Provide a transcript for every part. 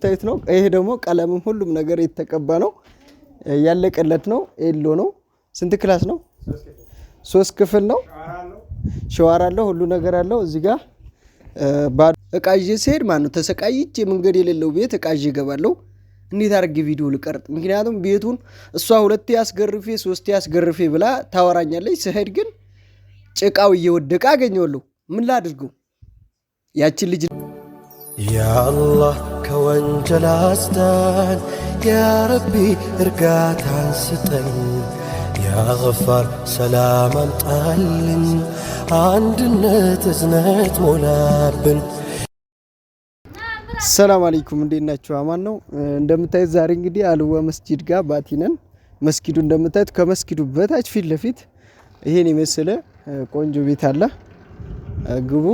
ታይት ነው። ይሄ ደግሞ ቀለምም ሁሉም ነገር የተቀባ ነው። ያለቀለት ነው። ኤሎ ነው። ስንት ክላስ ነው? 3 ክፍል ነው። ሸዋር አለው። ሁሉ ነገር አለው። እዚህ ጋር እቃ ይዤ ስሄድ ማነው ተሰቃይቼ መንገድ የሌለው ቤት እቃ ይዤ እገባለሁ። እንዴት አድርጌ ቪዲዮ ልቀርጥ? ምክንያቱም ቤቱን እሷ 2 ያስገርፌ 3 ያስገርፌ ብላ ታወራኛለች። ስሄድ ግን ጭቃው እየወደቀ አገኘዋለሁ። ምን ላድርገው? ያችን ልጅ ያአላህ ከወንጀል አስዳን፣ ያረቢ እርጋታን ስጠን፣ ያገፋር ሰላም አምጣልን፣ አንድነት እዝነት ሞላብን። ሰላም አለይኩም፣ እንዴት ናችሁ? አማን ነው። እንደምታዩት ዛሬ እንግዲህ አልዋ መስጂድ ጋር ባቲነን። መስጊዱ እንደምታዩት ከመስጊዱ በታች ፊት ለፊት ይሄን የመሰለ ቆንጆ ቤት አለ። ግቡ።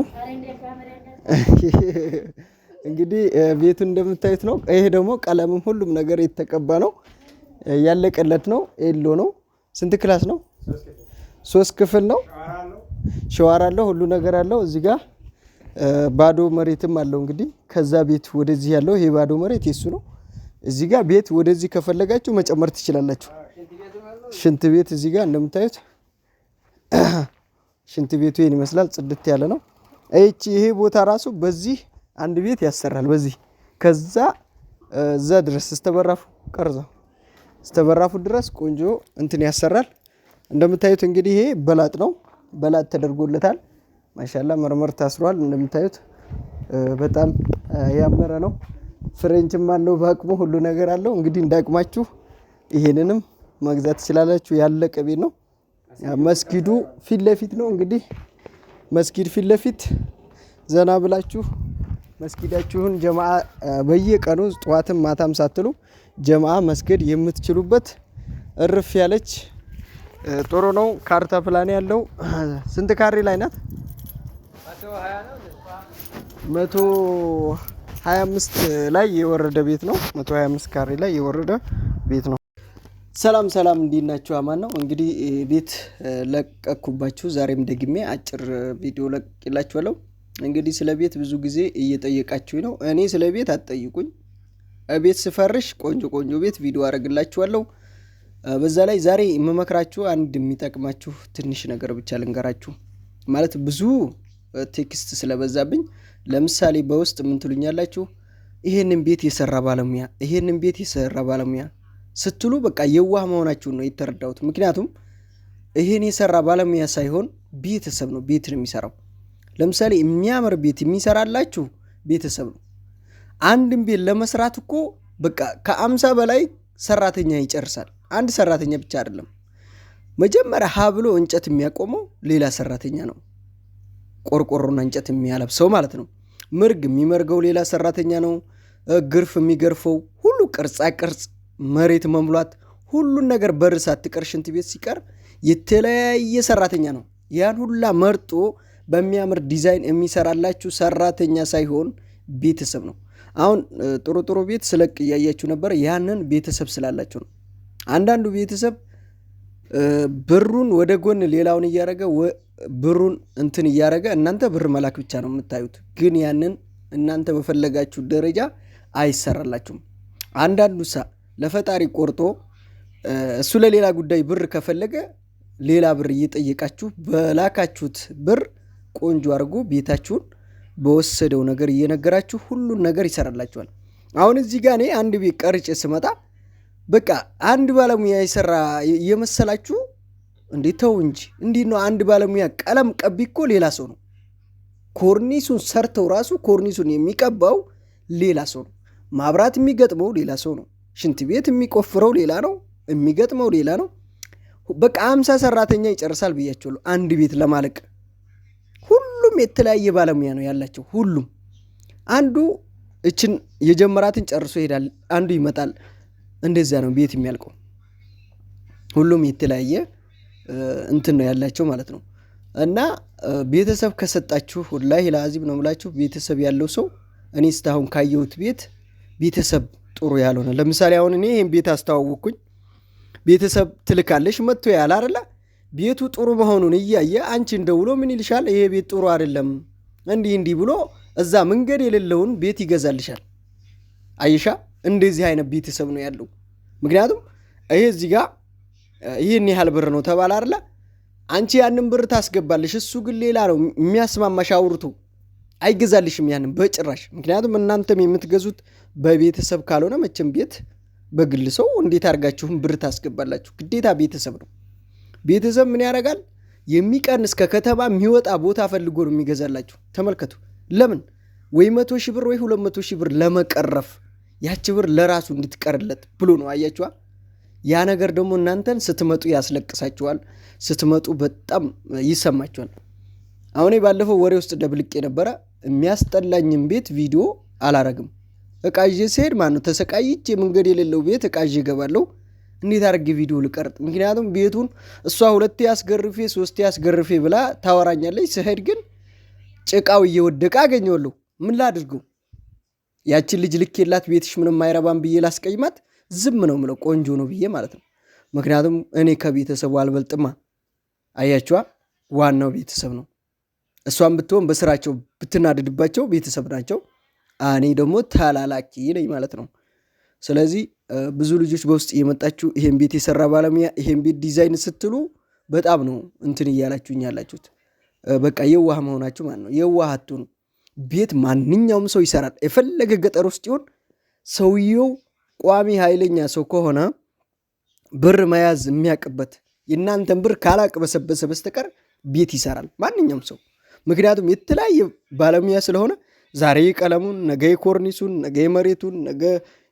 እንግዲህ ቤቱ እንደምታዩት ነው። ይሄ ደግሞ ቀለምም ሁሉም ነገር የተቀባ ነው። ያለቀለት ነው። ኤሎ ነው። ስንት ክላስ ነው? 3 ክፍል ነው። ሸዋር አለው። ሁሉ ነገር አለው። እዚህ ጋር ባዶ መሬትም አለው። እንግዲህ ከዛ ቤት ወደዚህ ያለው ይሄ ባዶ መሬት የሱ ነው። እዚህ ጋር ቤት ወደዚህ ከፈለጋችሁ መጨመር ትችላላችሁ። ሽንት ቤት እዚህ ጋር እንደምታዩት ሽንት ቤቱ ይሄን ይመስላል። ጽድት ያለ ነው። ይሄ ቦታ ራሱ በዚህ አንድ ቤት ያሰራል። በዚህ ከዛ እዛ ድረስ እስተበራፉ ቀርዛው እስተበራፉ ድረስ ቆንጆ እንትን ያሰራል። እንደምታዩት እንግዲህ ይሄ በላጥ ነው። በላጥ ተደርጎለታል። ማሻአላ መርመር ታስሯል። እንደምታዩት በጣም ያመረ ነው። ፍሬንችም አለው። በአቅሙ ሁሉ ነገር አለው። እንግዲህ እንዳቅማችሁ ይሄንንም መግዛት ትችላላችሁ። ያለቀ ቤት ነው። መስጊዱ ፊት ለፊት ነው። እንግዲህ መስጊድ ፊት ለፊት ዘና ብላችሁ መስጊዳችሁን ጀማዓ በየቀኑ ጠዋትም ማታም ሳትሉ ጀማዓ መስገድ የምትችሉበት እርፍ ያለች ጥሩ ነው። ካርታ ፕላን ያለው ስንት ካሬ ላይ ናት? 125 ላይ የወረደ ቤት ነው። 125 ካሬ ላይ የወረደ ቤት ነው። ሰላም ሰላም፣ እንዴት ናችሁ? አማን ነው። እንግዲህ ቤት ለቀኩባችሁ። ዛሬም ደግሜ አጭር ቪዲዮ ለቅላችኋለሁ። እንግዲህ ስለ ቤት ብዙ ጊዜ እየጠየቃችሁኝ ነው። እኔ ስለ ቤት አትጠይቁኝ። ቤት ስፈርሽ ቆንጆ ቆንጆ ቤት ቪዲዮ አደርግላችኋለሁ። በዛ ላይ ዛሬ የምመክራችሁ አንድ የሚጠቅማችሁ ትንሽ ነገር ብቻ ልንገራችሁ። ማለት ብዙ ቴክስት ስለበዛብኝ፣ ለምሳሌ በውስጥ ምን ትሉኛላችሁ? ይሄንን ቤት የሰራ ባለሙያ፣ ይሄንን ቤት የሰራ ባለሙያ ስትሉ በቃ የዋህ መሆናችሁን ነው የተረዳሁት። ምክንያቱም ይሄን የሰራ ባለሙያ ሳይሆን ቤተሰብ ነው ቤት ነው የሚሰራው። ለምሳሌ የሚያምር ቤት የሚሰራላችሁ ቤተሰብ ነው። አንድን ቤት ለመስራት እኮ በቃ ከ50 በላይ ሰራተኛ ይጨርሳል። አንድ ሰራተኛ ብቻ አይደለም። መጀመሪያ ሀ ብሎ እንጨት የሚያቆመው ሌላ ሰራተኛ ነው። ቆርቆሮና እንጨት የሚያለብሰው ማለት ነው። ምርግ የሚመርገው ሌላ ሰራተኛ ነው። ግርፍ የሚገርፈው ሁሉ ቅርጻ ቅርጽ፣ መሬት መሙላት፣ ሁሉን ነገር በር ሳትቀር ሽንት ቤት ሲቀር የተለያየ ሰራተኛ ነው። ያን ሁላ መርጦ በሚያምር ዲዛይን የሚሰራላችሁ ሰራተኛ ሳይሆን ቤተሰብ ነው። አሁን ጥሩ ጥሩ ቤት ስለቅ እያያችሁ ነበር። ያንን ቤተሰብ ስላላችሁ ነው። አንዳንዱ ቤተሰብ ብሩን ወደ ጎን ሌላውን እያረገ ብሩን እንትን እያረገ እናንተ ብር መላክ ብቻ ነው የምታዩት። ግን ያንን እናንተ በፈለጋችሁ ደረጃ አይሰራላችሁም። አንዳንዱ ለፈጣሪ ቆርጦ እሱ ለሌላ ጉዳይ ብር ከፈለገ ሌላ ብር እየጠየቃችሁ በላካችሁት ብር ቆንጆ አድርጎ ቤታችሁን በወሰደው ነገር እየነገራችሁ ሁሉን ነገር ይሰራላችኋል። አሁን እዚህ ጋር እኔ አንድ ቤት ቀርጬ ስመጣ በቃ አንድ ባለሙያ የሰራ የመሰላችሁ እንዴ? ተው እንጂ። እንዲህ ነው። አንድ ባለሙያ ቀለም ቀቢ እኮ ሌላ ሰው ነው። ኮርኒሱን ሰርተው ራሱ ኮርኒሱን የሚቀባው ሌላ ሰው ነው። ማብራት የሚገጥመው ሌላ ሰው ነው። ሽንት ቤት የሚቆፍረው ሌላ ነው። የሚገጥመው ሌላ ነው። በቃ 50 ሰራተኛ ይጨርሳል ብያቸዋለሁ አንድ ቤት ለማለቅ። ሁሉም የተለያየ ባለሙያ ነው ያላቸው። ሁሉም አንዱ እችን የጀመራትን ጨርሶ ይሄዳል፣ አንዱ ይመጣል። እንደዚያ ነው ቤት የሚያልቀው። ሁሉም የተለያየ እንትን ነው ያላቸው ማለት ነው። እና ቤተሰብ ከሰጣችሁ ወላሂ ለአዚም ነው የምላችሁ። ቤተሰብ ያለው ሰው እኔ እስካሁን ካየሁት ቤት ቤተሰብ ጥሩ ያልሆነ፣ ለምሳሌ አሁን እኔ ይሄን ቤት አስተዋወቅኩኝ። ቤተሰብ ትልካለሽ መጥቶ ያለ አይደለ? ቤቱ ጥሩ መሆኑን እያየ አንቺን ደውሎ ምን ይልሻል? ይሄ ቤት ጥሩ አይደለም እንዲህ ብሎ እዛ መንገድ የሌለውን ቤት ይገዛልሻል። አይሻ እንደዚህ አይነት ቤተሰብ ነው ያለው። ምክንያቱም ይሄ እዚህ ጋር ይህን ያህል ብር ነው ተባለ አይደለ? አንቺ ያንን ብር ታስገባለሽ፣ እሱ ግን ሌላ ነው የሚያስማማሽ አውርቶ አይገዛልሽም ያንን በጭራሽ። ምክንያቱም እናንተም የምትገዙት በቤተሰብ ካልሆነ መቼም ቤት በግል ሰው እንዴት አድርጋችሁም ብር ታስገባላችሁ? ግዴታ ቤተሰብ ነው። ቤተሰብ ምን ያደርጋል? የሚቀንስ ከከተማ የሚወጣ ቦታ ፈልጎ ነው የሚገዛላችሁ። ተመልከቱ። ለምን? ወይ 100 ሺህ ብር ወይ 200 ሺህ ብር ለመቀረፍ ያቺ ብር ለራሱ እንድትቀርለት ብሎ ነው። አያችኋ? ያ ነገር ደግሞ እናንተን ስትመጡ ያስለቅሳችኋል። ስትመጡ በጣም ይሰማችኋል። አሁን ባለፈው ወሬ ውስጥ ደብልቄ ነበረ። የሚያስጠላኝም ቤት ቪዲዮ አላረግም። እቃ ይዤ ስሄድ ማነው ተሰቃይቼ መንገድ የሌለው ቤት እቃ ይዤ እገባለሁ። እንዴት አድርጌ ቪዲዮ ልቀርጥ? ምክንያቱም ቤቱን እሷ 2 ያስገርፌ 3 ያስገርፌ ብላ ታወራኛለች። ስሄድ ግን ጭቃው እየወደቀ አገኘዋለሁ። ምን ላድርገው? ያችን ልጅ ልክ የላት ቤትሽ ምንም አይረባም ብዬ ላስቀይማት? ዝም ነው ምለው፣ ቆንጆ ነው ብዬ ማለት ነው። ምክንያቱም እኔ ከቤተሰቡ አልበልጥማ። አያችዋ? ዋናው ቤተሰብ ነው። እሷን ብትሆን በስራቸው ብትናደድባቸው ቤተሰብ ናቸው። እኔ ደግሞ ተላላኪ ነኝ ማለት ነው። ስለዚህ ብዙ ልጆች በውስጥ እየመጣችሁ ይሄን ቤት የሰራ ባለሙያ ይሄን ቤት ዲዛይን ስትሉ በጣም ነው እንትን እያላችሁኝ ያላችሁት። በቃ የዋህ መሆናችሁ ማለት ነው። የዋህ አትሁኑ። ቤት ማንኛውም ሰው ይሰራል። የፈለገ ገጠር ውስጥ ይሆን ሰውየው ቋሚ ኃይለኛ ሰው ከሆነ ብር መያዝ የሚያቅበት የእናንተን ብር ካላቅበሰበሰ በስተቀር ቤት ይሰራል ማንኛውም ሰው። ምክንያቱም የተለያየ ባለሙያ ስለሆነ ዛሬ ቀለሙን፣ ነገ የኮርኒሱን፣ ነገ የመሬቱን፣ ነገ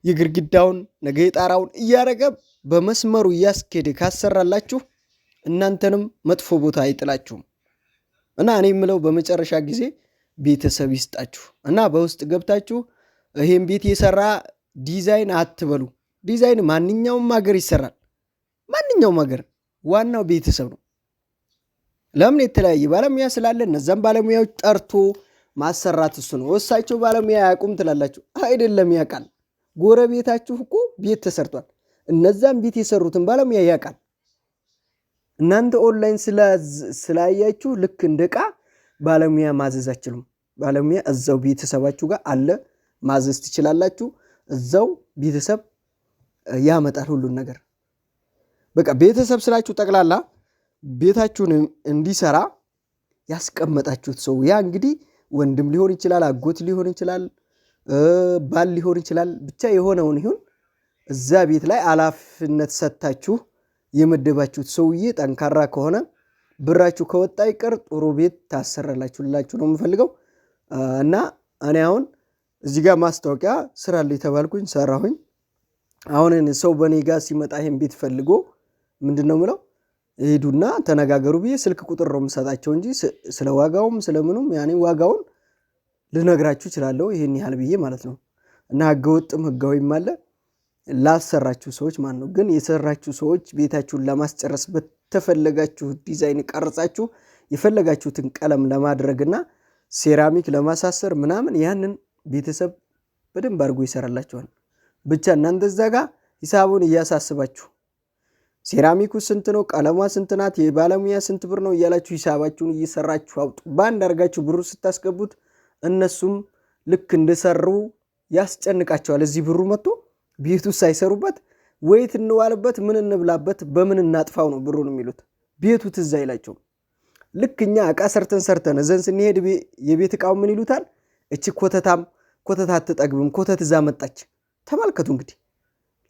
የግድግዳውን፣ ነገ የጣራውን እያደረገ በመስመሩ እያስኬደ ካሰራላችሁ እናንተንም መጥፎ ቦታ አይጥላችሁም። እና እኔ የምለው በመጨረሻ ጊዜ ቤተሰብ ይስጣችሁ እና በውስጥ ገብታችሁ ይሄን ቤት የሰራ ዲዛይን አትበሉ። ዲዛይን ማንኛውም ሀገር ይሰራል። ማንኛውም ሀገር ዋናው ቤተሰብ ነው። ለምን? የተለያየ ባለሙያ ስላለ እነዛም ባለሙያዎች ጠርቶ ማሰራት እሱ ነው። እሳቸው ባለሙያ ያቁም ትላላችሁ። አይደለም፣ ያውቃል። ጎረቤታችሁ እኮ ቤት ተሰርቷል። እነዛም ቤት የሰሩትን ባለሙያ ያውቃል። እናንተ ኦንላይን ስላያችሁ ልክ እንደ ዕቃ ባለሙያ ማዘዝ አትችሉም። ባለሙያ እዛው ቤተሰባችሁ ጋር አለ፣ ማዘዝ ትችላላችሁ። እዛው ቤተሰብ ያመጣል ሁሉን ነገር። በቃ ቤተሰብ ስላችሁ ጠቅላላ ቤታችሁን እንዲሰራ ያስቀመጣችሁት ሰው ያ እንግዲህ ወንድም ሊሆን ይችላል፣ አጎት ሊሆን ይችላል፣ ባል ሊሆን ይችላል። ብቻ የሆነውን ይሁን እዛ ቤት ላይ ኃላፊነት ሰጥታችሁ የመደባችሁት ሰውዬ ጠንካራ ከሆነ ብራችሁ ከወጣ ይቀር ጥሩ ቤት ታሰራላችሁላችሁ ነው የምፈልገው። እና እኔ አሁን እዚህ ጋር ማስታወቂያ ስራልኝ ተባልኩኝ፣ ሰራሁኝ። አሁን ሰው በኔ ጋር ሲመጣ ይሄን ቤት ፈልጎ ምንድነው ምለው ሄዱና ተነጋገሩ ብዬ ስልክ ቁጥር ነው የምሰጣቸው እንጂ ስለ ዋጋውም ስለምኑም ያኔ ዋጋውን ልነግራችሁ እችላለሁ ይሄን ያህል ብዬ ማለት ነው። እና ህገወጥም ህጋዊም አለ ላሰራችሁ ሰዎች ማለት ነው። ግን የሰራችሁ ሰዎች ቤታችሁን ለማስጨረስ በተፈለጋችሁ ዲዛይን ቀርጻችሁ የፈለጋችሁትን ቀለም ለማድረግና ሴራሚክ ለማሳሰር ምናምን ያንን ቤተሰብ በደንብ አድርጎ ይሰራላችኋል። ብቻ እናንተ እዛ ጋር ሂሳቡን እያሳስባችሁ ሴራሚኩ ስንት ነው፣ ቀለሟ ስንት ናት፣ የባለሙያ ስንት ብር ነው እያላችሁ ሂሳባችሁን እየሰራችሁ አውጡ። በአንድ አድርጋችሁ ብሩ ስታስገቡት እነሱም ልክ እንደሰሩ ያስጨንቃቸዋል። እዚህ ብሩ መጥቶ ቤቱ ሳይሰሩበት ወይት እንዋልበት፣ ምን እንብላበት፣ በምን እናጥፋው ነው ብሩን የሚሉት። ቤቱ ትዝ አይላቸውም። ልክ እኛ ዕቃ ሰርተን እዘን ስንሄድ የቤት ዕቃው ምን ይሉታል? እቺ ኮተት አትጠግብም፣ ኮተት እዛ መጣች። ተመልከቱ እንግዲህ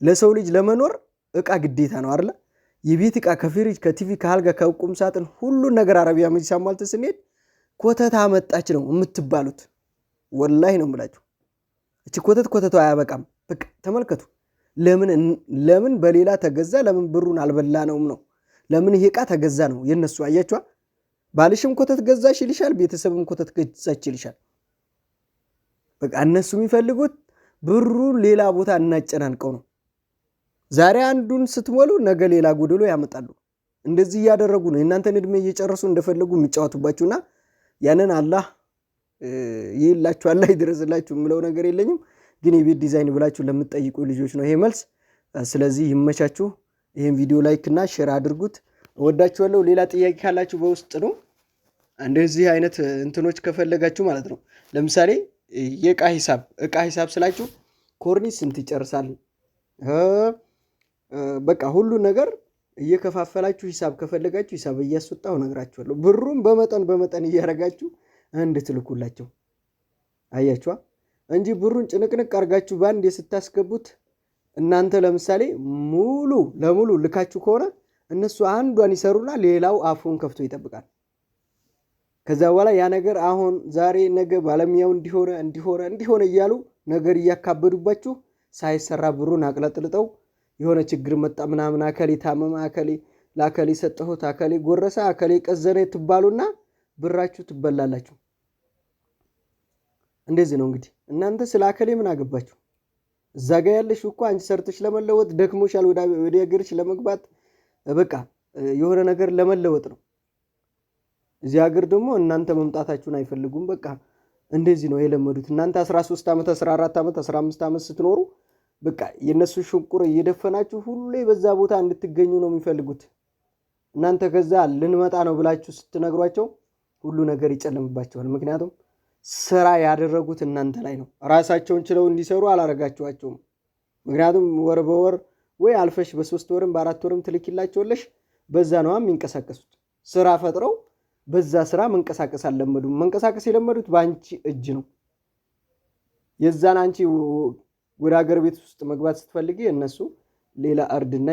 ለሰው ልጅ ለመኖር ዕቃ ግዴታ ነው አይደል? የቤት ዕቃ ከፍሪጅ ከቲቪ ከአልጋ ከቁም ሳጥን ሁሉን ነገር አረቢያ መጅ ሳሟልተ ስንሄድ ኮተት አመጣች ነው የምትባሉት። ወላሂ ነው የምላችሁ። እቺ ኮተቷ አያበቃም። በቃ ተመልከቱ። ለምን በሌላ ተገዛ? ለምን ብሩን አልበላነውም ነው? ለምን ይሄ ዕቃ ተገዛ ነው የነሱ። አያችኋ? ባልሽም ኮተት ገዛሽ ይልሻል፣ ቤተሰብም ኮተት ገዛች ይልሻል። በቃ እነሱ የሚፈልጉት ብሩን ሌላ ቦታ እናጨናንቀው ነው። ዛሬ አንዱን ስትሞሉ ነገ ሌላ ጎደሎ ያመጣሉ። እንደዚህ እያደረጉ ነው የእናንተን እድሜ እየጨረሱ እንደፈለጉ የሚጫወቱባችሁና ያንን አላህ ይላችሁ፣ አላህ ይድረስላችሁ የምለው ነገር የለኝም። ግን የቤት ዲዛይን ብላችሁ ለምትጠይቁ ልጆች ነው ይሄ መልስ። ስለዚህ ይመቻችሁ። ይሄን ቪዲዮ ላይክ እና ሼር አድርጉት። እወዳችኋለሁ። ሌላ ጥያቄ ካላችሁ በውስጥ ነው። እንደዚህ አይነት እንትኖች ከፈለጋችሁ ማለት ነው። ለምሳሌ የዕቃ ሂሳብ ስላችሁ ኮርኒስ ስንት ይጨርሳል? በቃ ሁሉ ነገር እየከፋፈላችሁ ሂሳብ ከፈለጋችሁ ሂሳብ እያስወጣሁ እነግራችኋለሁ። ብሩን በመጠን እያደረጋችሁ እንድትልኩላቸው አያችኋ እንጂ ብሩን ጭንቅንቅ አድርጋችሁ ባንድ ስታስገቡት እናንተ ለምሳሌ ሙሉ ለሙሉ ልካችሁ ከሆነ እነሱ አንዷን ይሰሩና ሌላው አፉን ከፍቶ ይጠብቃል። ከዛ በኋላ ያ ነገር አሁን ዛሬ ነገ ባለሙያው እንዲሆነ እያሉ ነገር እያካበዱባችሁ ሳይሰራ ብሩን አቅለጥልጠው የሆነ ችግር መጣ ምናምን አከሌ ታመመ፣ አከሌ ለአከሌ ሰጠሁት፣ አከሌ ጎረሰ፣ አከሌ ቀዘነ ትባሉና ብራችሁ ትበላላችሁ። እንደዚህ ነው እንግዲህ። እናንተ ስለ አከሌ ምን አገባችሁ? እዛ ጋ ያለሽ እኮ አንቺ ሰርተሽ ለመለወጥ ደክሞሻል፣ ወደ ሀገርሽ ለመግባት በቃ የሆነ ነገር ለመለወጥ ነው። እዚህ ሀገር ደግሞ እናንተ መምጣታችሁን አይፈልጉም። በቃ እንደዚህ ነው የለመዱት። እናንተ 13 ዓመት 14 ዓመት 15 ዓመት ስትኖሩ በቃ የነሱ ሽንቁር እየደፈናችሁ ሁሌ በዛ ቦታ እንድትገኙ ነው የሚፈልጉት። እናንተ ከዛ ልንመጣ ነው ብላችሁ ስትነግሯቸው ሁሉ ነገር ይጨልምባቸዋል። ምክንያቱም ስራ ያደረጉት እናንተ ላይ ነው። ራሳቸውን ችለው እንዲሰሩ አላረጋችኋቸውም። ምክንያቱም ወር በወር ወይ አልፈሽ በ3 ወርም በ4 ወርም ትልኪላቸውለሽ። በዛ ነው የሚንቀሳቀሱት። ስራ ፈጥረው በዛ ስራ መንቀሳቀስ አልለመዱም። መንቀሳቀስ የለመዱት በአንቺ እጅ ነው። የዛን አንቺ ወደ ሀገር ቤት ውስጥ መግባት ስትፈልጊ እነሱ ሌላ እርድና